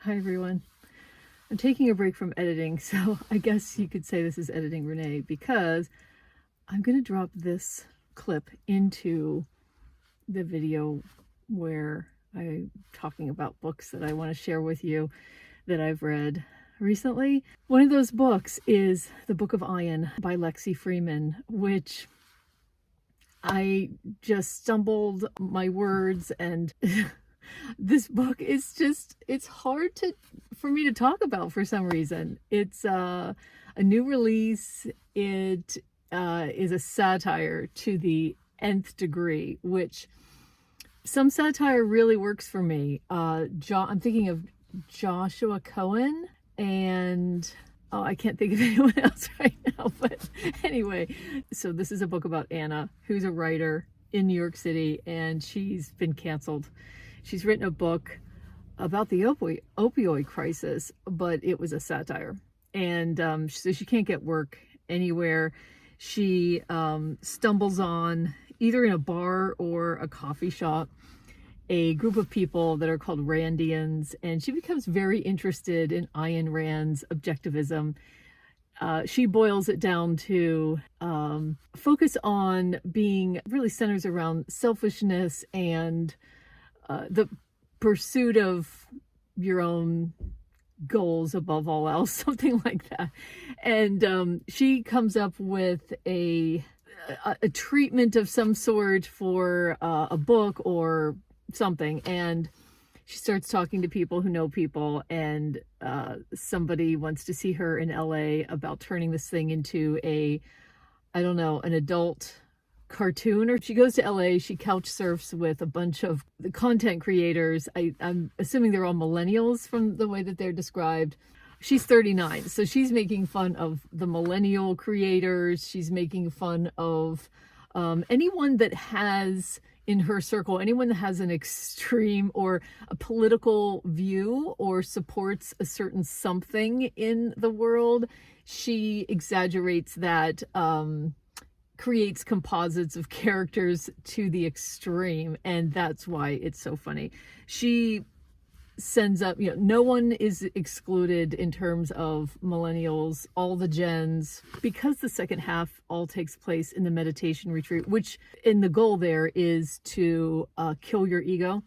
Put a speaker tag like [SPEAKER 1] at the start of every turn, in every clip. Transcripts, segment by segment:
[SPEAKER 1] Hi everyone. I'm taking a break from editing, so I guess you could say this is editing Renee, because I'm going to drop this clip into the video where I'm talking about books that I want to share with you that I've read recently. One of those books is The Book of Iron by Lexi Freiman, which I just stumbled my words, and this book is just, it's hard for me to talk about for some reason. It's a new release. It is a satire to the nth degree, which some satire really works for me. I'm thinking of Joshua Cohen and I can't think of anyone else right now, but anyway, so this is a book about Anna, who's a writer in New York City, and she's been canceled. She's written a book about the opioid crisis, but it was a satire. And so she can't get work anywhere. She stumbles on, either in a bar or a coffee shop, a group of people that are called Randians, and she becomes very interested in Ayn Rand's objectivism. She boils it down to focus on being, really centers around selfishness and the pursuit of your own goals above all else, something like that. And she comes up with a treatment of some sort for a book or something, and she starts talking to people who know people, and somebody wants to see her in LA about turning this thing into an adult cartoon. Or she goes to LA, she couch surfs with a bunch of the content creators. I'm assuming they're all millennials from the way that they're described. She's 39, so she's making fun of the millennial creators. She's making fun of anyone that has in her circle, anyone that has an extreme or a political view or supports a certain something in the world. She exaggerates that, creates composites of characters to the extreme, and that's why it's so funny. She sends up, no one is excluded in terms of millennials, all the gens, because the second half all takes place in the meditation retreat, which in the goal there is to kill your ego.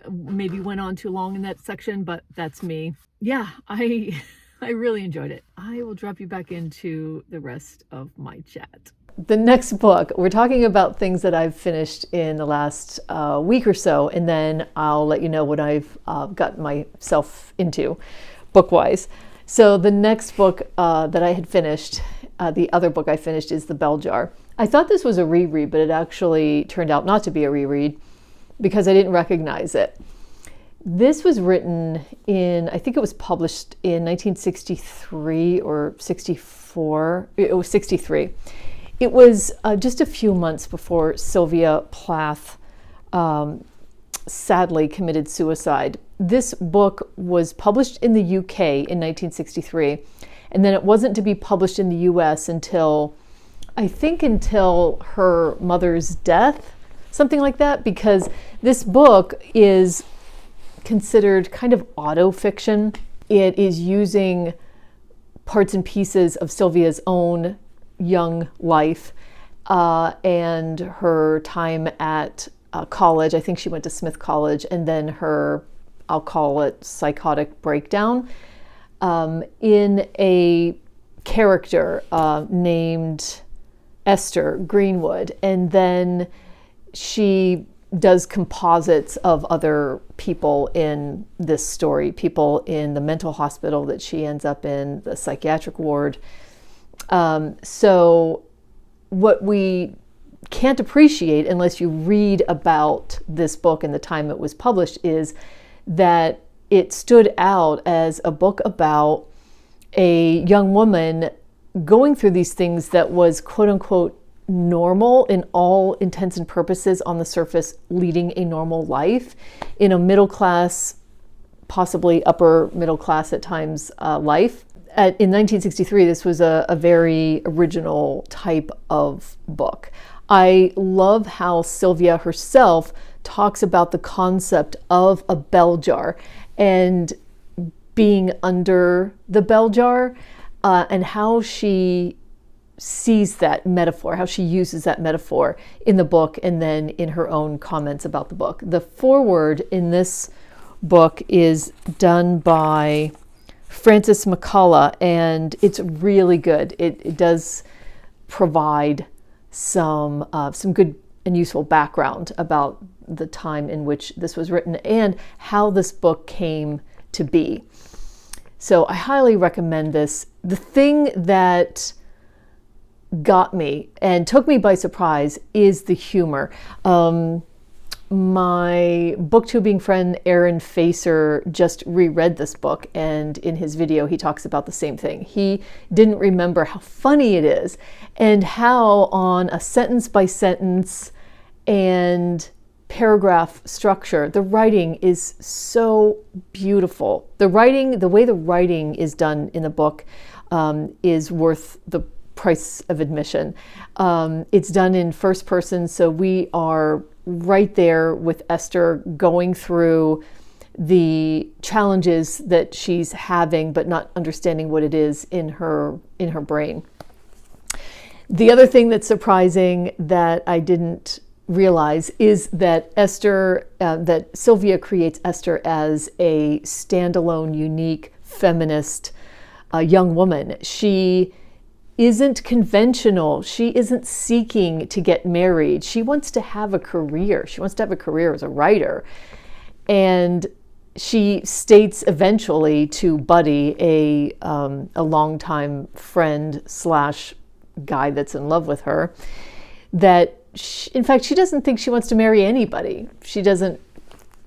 [SPEAKER 1] Maybe went on too long in that section, but that's me. Yeah, I really enjoyed it. I will drop you back into the rest of my chat. The next book, we're talking about things that I've finished in the last week or so, and then I'll let you know what I've got myself into book-wise. So the next book that I had finished, the other book I finished, is The Bell Jar. I thought this was a reread, but it actually turned out not to be a reread because I didn't recognize it. This was written in, I think it was published in 1963 or 64. It was 63. It was just a few months before Sylvia Plath sadly committed suicide. This book was published in the UK in 1963, and then it wasn't to be published in the US until her mother's death, something like that, because this book is considered kind of auto-fiction. It is using parts and pieces of Sylvia's own young life and her time at college. I think she went to Smith College, and then her, I'll call it, psychotic breakdown in a character named Esther Greenwood. And then she does composites of other people in this story, people in the mental hospital that she ends up in, the psychiatric ward. So what we can't appreciate unless you read about this book and the time it was published is that it stood out as a book about a young woman going through these things that was quote unquote normal in all intents and purposes, on the surface, leading a normal life in a middle class, possibly upper middle class at times, life. In 1963, this was a very original type of book. I love how Sylvia herself talks about the concept of a bell jar, and being under the bell jar, and how she sees that metaphor, how she uses that metaphor in the book and then in her own comments about the book. The foreword in this book is done by Frances McCullough, and it's really good. It does provide some good and useful background about the time in which this was written and how this book came to be. So I highly recommend this. The thing that got me and took me by surprise is the humor. My booktubing friend Aaron Facer just reread this book, and in his video he talks about the same thing. He didn't remember how funny it is and how on a sentence by sentence and paragraph structure, the writing is so beautiful. The way the writing is done in the book is worth the price of admission. It's done in first person, so we are right there with Esther going through the challenges that she's having but not understanding what it is in her brain. The other thing that's surprising that I didn't realize is that that Sylvia creates Esther as a standalone, unique, feminist young woman. She isn't conventional. She isn't seeking to get married. She wants to have a career. She wants to have a career as a writer. And she states eventually to Buddy, a longtime friend / guy that's in love with her, that in fact she doesn't think she wants to marry anybody. She doesn't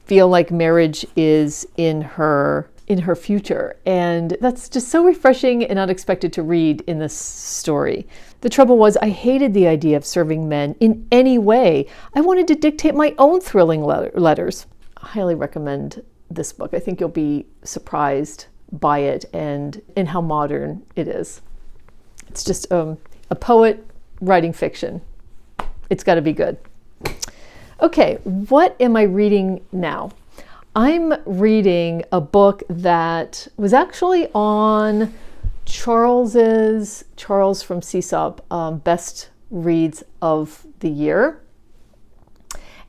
[SPEAKER 1] feel like marriage is in her future. And that's just so refreshing and unexpected to read in this story. The trouble was, I hated the idea of serving men in any way. I wanted to dictate my own thrilling letters. I highly recommend this book. I think you'll be surprised by it and how modern it is. It's just a poet writing fiction. It's got to be good. Okay, what am I reading now? I'm reading a book that was actually on Charles from CSOP Best Reads of the Year.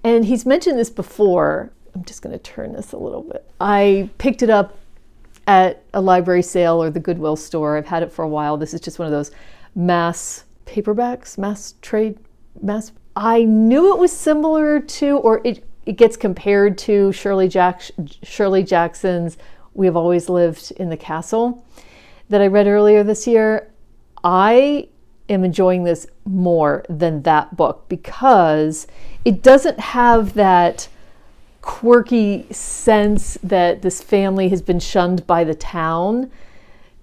[SPEAKER 1] And he's mentioned this before. I'm just going to turn this a little bit. I picked it up at a library sale or the Goodwill store. I've had it for a while. This is just one of those mass paperbacks, mass trade. I knew it was similar to, or it gets compared to Shirley Jackson's We Have Always Lived in the Castle that I read earlier this year. I am enjoying this more than that book because it doesn't have that quirky sense that this family has been shunned by the town.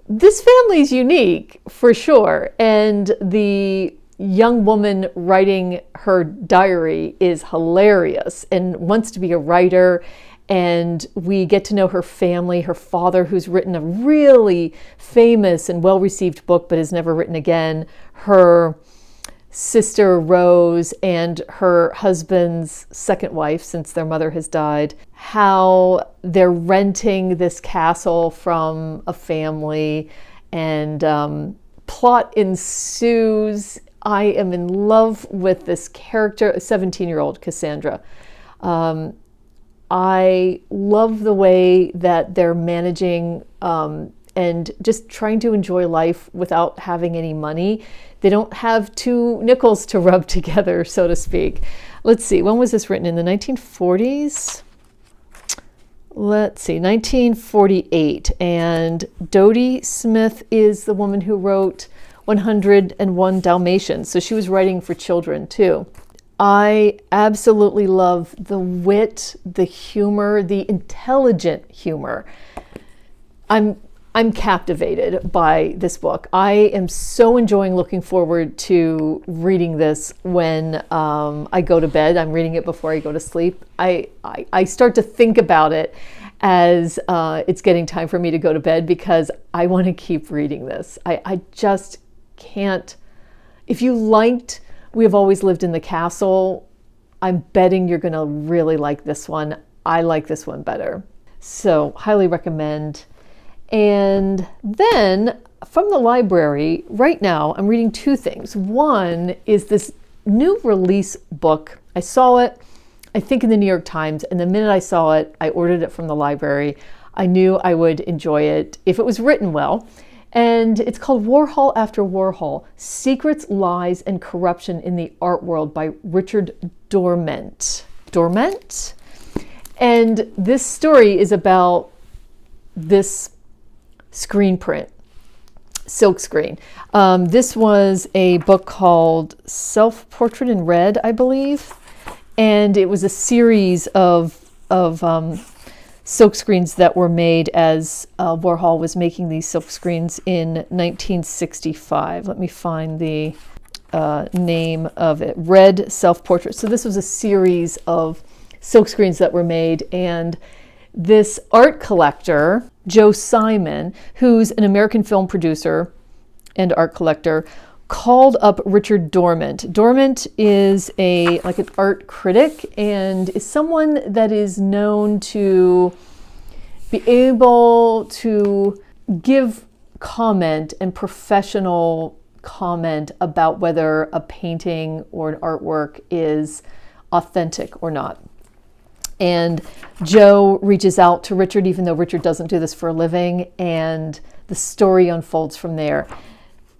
[SPEAKER 1] This family is unique for sure, and the young woman writing her diary is hilarious and wants to be a writer, and we get to know her family, her father, who's written a really famous and well-received book but has never written again, her sister Rose, and her husband's second wife since their mother has died, how they're renting this castle from a family, and plot ensues. I am in love with this character, a 17-year-old Cassandra. I love the way that they're managing and just trying to enjoy life without having any money. They don't have two nickels to rub together, so to speak. Let's see, when was this written? In the 1940s? Let's see, 1948. And Dodie Smith is the woman who wrote 101 Dalmatians. So she was writing for children too. I absolutely love the wit, the humor, the intelligent humor. I'm captivated by this book. I am so enjoying looking forward to reading this when I go to bed. I'm reading it before I go to sleep. I start to think about it as it's getting time for me to go to bed because I want to keep reading this. I just can't. If you liked We Have Always Lived in the Castle, I'm betting you're going to really like this one. I like this one better. So highly recommend. And then from the library, right now, I'm reading two things. One is this new release book. I saw it, I think, in the New York Times, and the minute I saw it, I ordered it from the library. I knew I would enjoy it if it was written well. And it's called Warhol After Warhol, Secrets, Lies, and Corruption in the Art World by Richard Dorment. Dorment? And this story is about this screen print, silk screen. This was a book called Self-Portrait in Red, I believe. And it was a series of silk screens that were made as Warhol was making these silk screens in 1965. Let me find the name of it. Red Self-Portrait. So this was a series of silk screens that were made, and this art collector, Joe Simon, who's an American film producer and art collector, called up Richard Dorment. Dorment is like an art critic and is someone that is known to be able to give comment and professional comment about whether a painting or an artwork is authentic or not. And Joe reaches out to Richard, even though Richard doesn't do this for a living, and the story unfolds from there.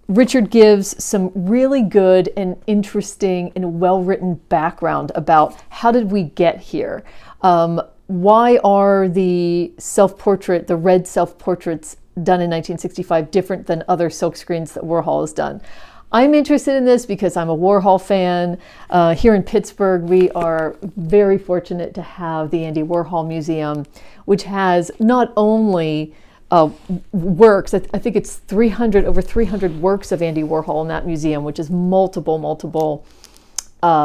[SPEAKER 1] Richard gives some really good and interesting and well-written background about how did we get here? Why are the self-portrait, the red self-portraits done in 1965 different than other silk screens that Warhol has done? I'm interested in this because I'm a Warhol fan. Here in Pittsburgh, we are very fortunate to have the Andy Warhol Museum, which has not only works. I think it's over 300 works of Andy Warhol in that museum, which is multiple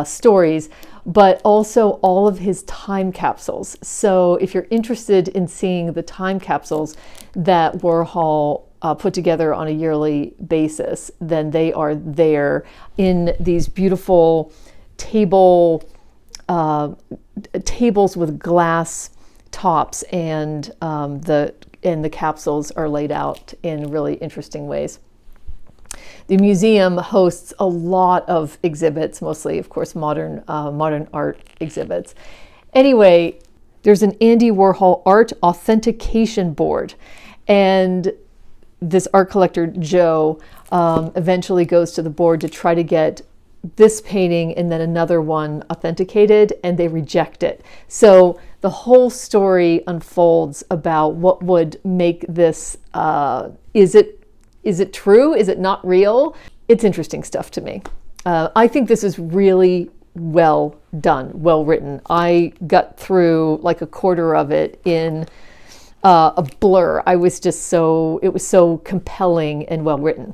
[SPEAKER 1] stories, but also all of his time capsules. So if you're interested in seeing the time capsules that Warhol put together on a yearly basis, then they are there in these beautiful tables with glass tops, and the capsules are laid out in really interesting ways. The museum hosts a lot of exhibits, mostly, of course, modern art exhibits. Anyway, there's an Andy Warhol art authentication board, and this art collector, Joe, eventually goes to the board to try to get this painting and then another one authenticated, and they reject it. So the whole story unfolds about what would make this, is it true? Is it not real? It's interesting stuff to me. I think this is really well done, well written. I got through like a quarter of it in a blur. It was so compelling and well written.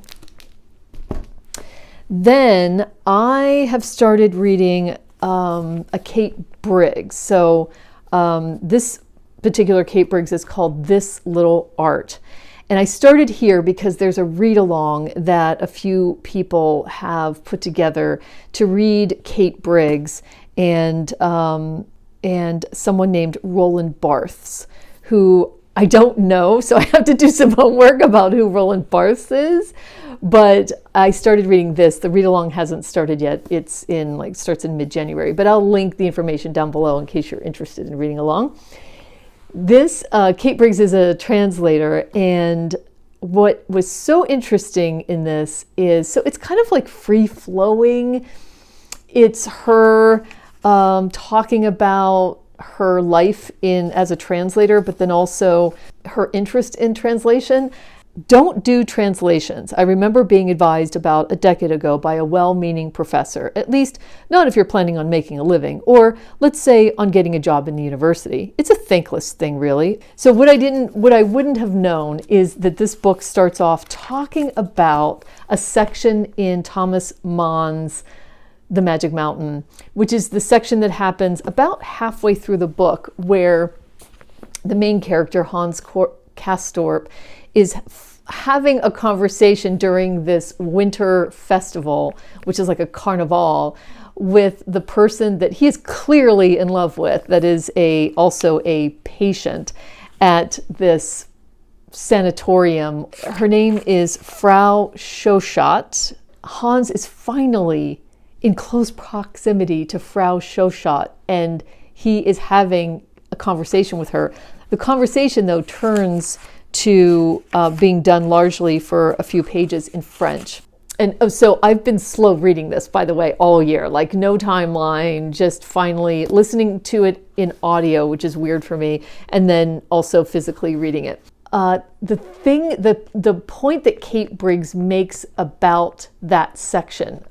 [SPEAKER 1] Then I have started reading a Kate Briggs. So this particular Kate Briggs is called This Little Art. And I started here because there's a read-along that a few people have put together to read Kate Briggs and someone named Roland Barthes, who I don't know, so I have to do some homework about who Roland Barthes is. But I started reading this. The read-along hasn't started yet. It's starts in mid-January, but I'll link the information down below in case you're interested in reading along. This, Kate Briggs is a translator, and what was so interesting in this is, so it's kind of like free-flowing. It's her talking about her life as a translator, but then also her interest in translation. Don't do translations. I remember being advised about a decade ago by a well-meaning professor, at least not if you're planning on making a living, or let's say on getting a job in the university. It's a thankless thing, really. So what I wouldn't have known is that this book starts off talking about a section in Thomas Mann's The Magic Mountain, which is the section that happens about halfway through the book, where the main character, Hans Castorp, is having a conversation during this winter festival, which is like a carnival, with the person that he is clearly in love with, that is also a patient at this sanatorium. Her name is Frau Schoschat. Hans is finally in close proximity to Frau Schoschat, and he is having a conversation with her. The conversation, though, turns to being done largely for a few pages in French. And so I've been slow reading this, by the way, all year, like no timeline, just finally listening to it in audio, which is weird for me, and then also physically reading it. The point that Kate Briggs makes about that section,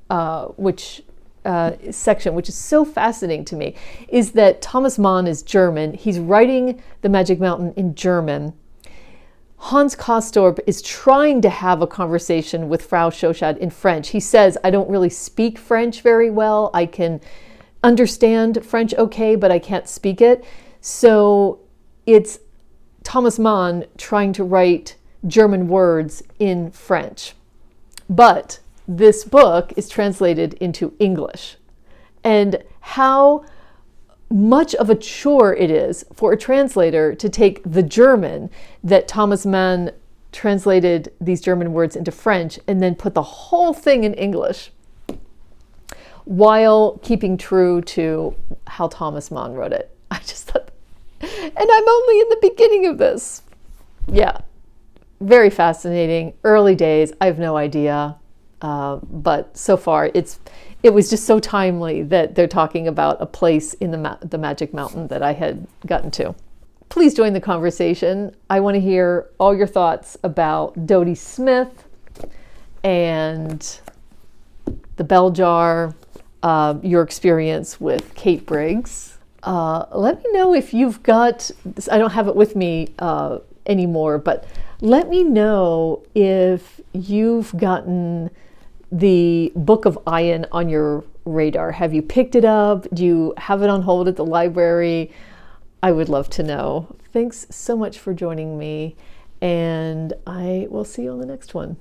[SPEAKER 1] which is so fascinating to me, is that Thomas Mann is German. He's writing The Magic Mountain in German. Hans Castorp is trying to have a conversation with Frau Schoschat in French. He says, I don't really speak French very well. I can understand French okay, but I can't speak it. So it's Thomas Mann trying to write German words in French. But this book is translated into English. And how much of a chore it is for a translator to take the German that Thomas Mann translated these German words into French and then put the whole thing in English while keeping true to how Thomas Mann wrote it. I just thought, and I'm only in the beginning of this. Yeah, very fascinating. Early days, I have no idea. But so far, it was just so timely that they're talking about a place in the Magic Mountain that I had gotten to. Please join the conversation. I want to hear all your thoughts about Dodie Smith and the bell jar, your experience with Kate Briggs. Let me know if you've got, I don't have it with me anymore, but let me know if you've gotten the Book of Iron on your radar. Have you picked it up? Do you have it on hold at the library? I would love to know. Thanks so much for joining me, and I will see you on the next one.